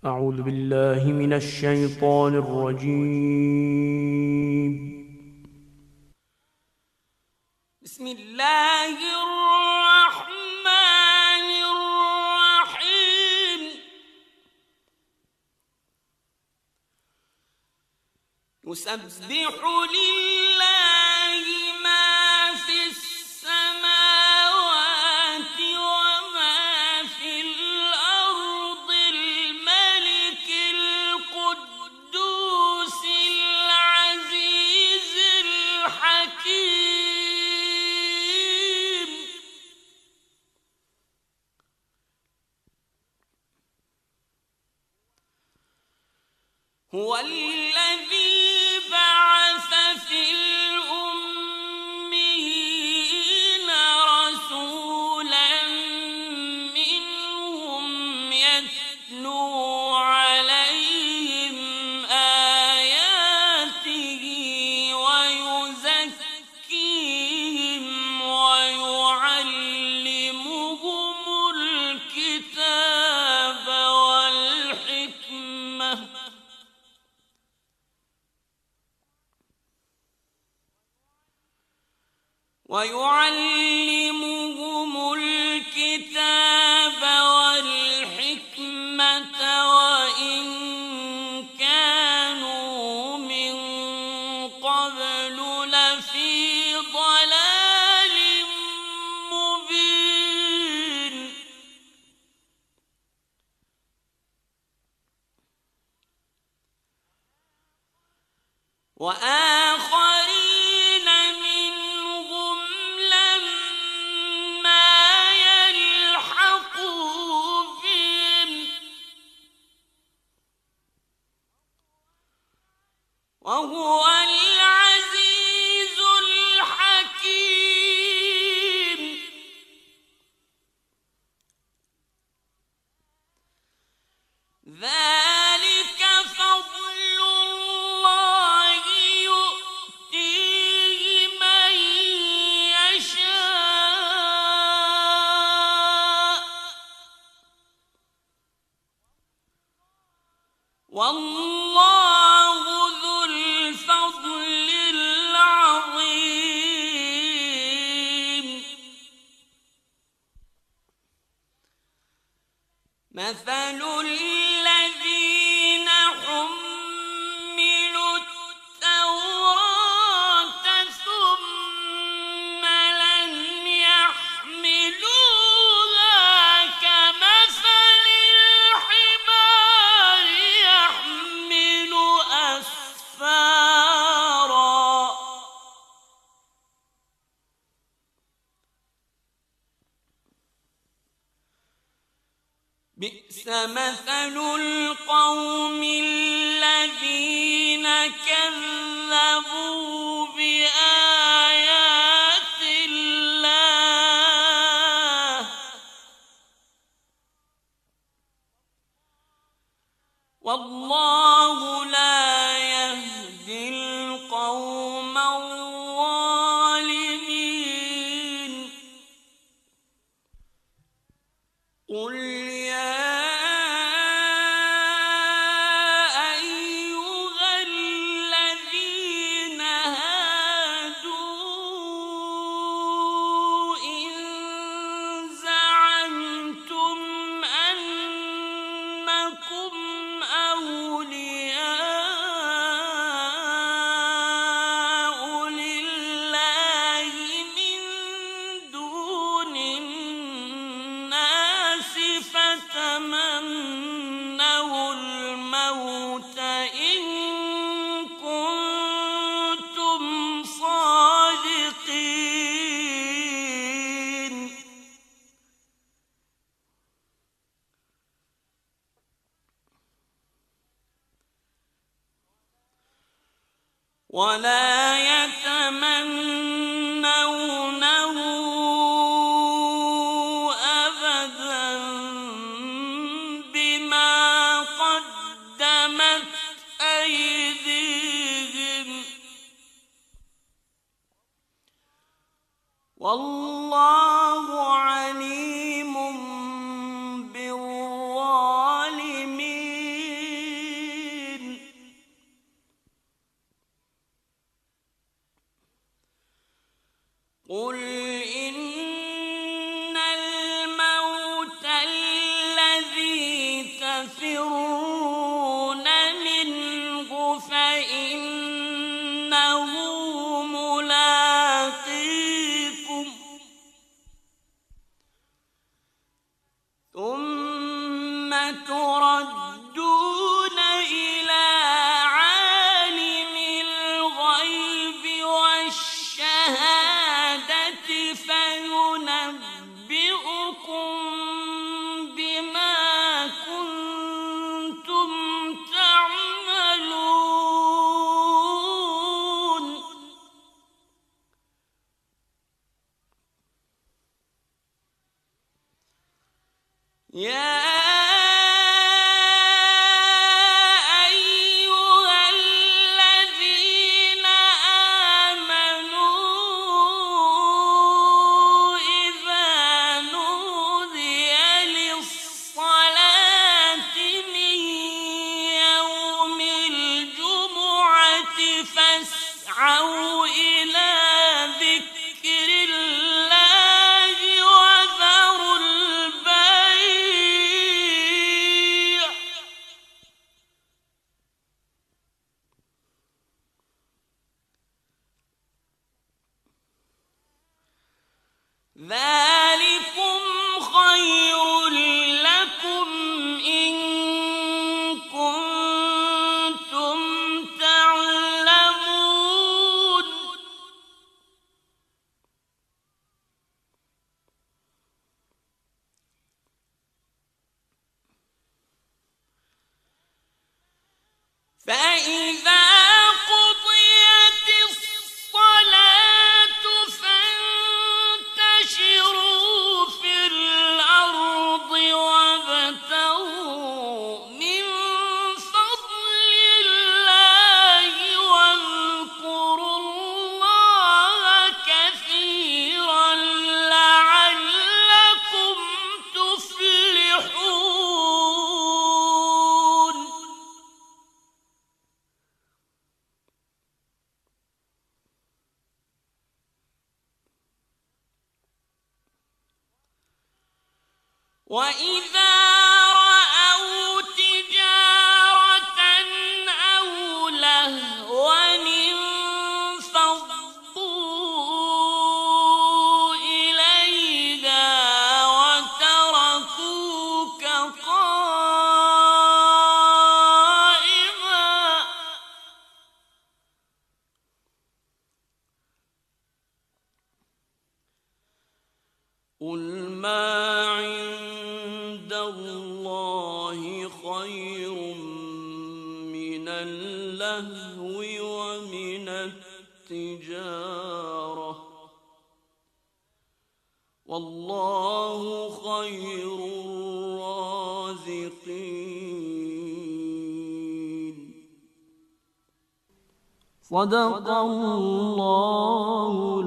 أعوذ بالله من الشيطان الرجيم. بسم الله الرحمن الرحيم. يسبح لله ما في السماوات وما في الأرض، الملك القدوس العزيز الحكيم. هو الذي بعث في الأميين رسولا منهم يتلو عليهم آياته ويزكيهم ويعلمهم الكتاب والحكمة وإن كانوا من قبل لفي ضلال مبين. وآخرين منهم لما يلحقوا بهم، وهو العزيز الحكيم. ذلك فضل الله يؤتيه من يشاء، والله ذو الفضل العظيم. مثل الذين حملوا التوراة ثم لم يحملوها كمثل الحمار يحمل أسفارا، بئس مثل القوم الذين كذبوا بآيات الله، والله لا يهدي القوم الظالمين. قل يا أيها الذين هادوا إن زعمتم أنكم أولياء لله من دون الناس فتمنوا الموت إن كنتم صادقين. ولا يتمنونه أبدا بما قدمت أيديهم، والله عليم بالظالمين. قل إن الموت الذي تفرون منه فإنه ملاقيكم ثم تردون إلى عالم الغيب والشهادة فينبئكم بما كنتم تعملون يا أيها الذين آمنوا إذا نودي للصلاة من يوم الجمعة فاسعوا إلى ذكر الله وذروا البيع ذلكم خير لكم إن كنتم تعلمون فإذا قضيت الصلاة فانتشروا في الأرض وابتغوا من فضل الله واذكروا الله كثيرا لعلكم تفلحون وإذا رأوا تجارة أو لهوا انفضوا إليها وتركوك قائما قل ما عند الله خير من اللهو ومن التجارة والله خير الرازقين صدق الله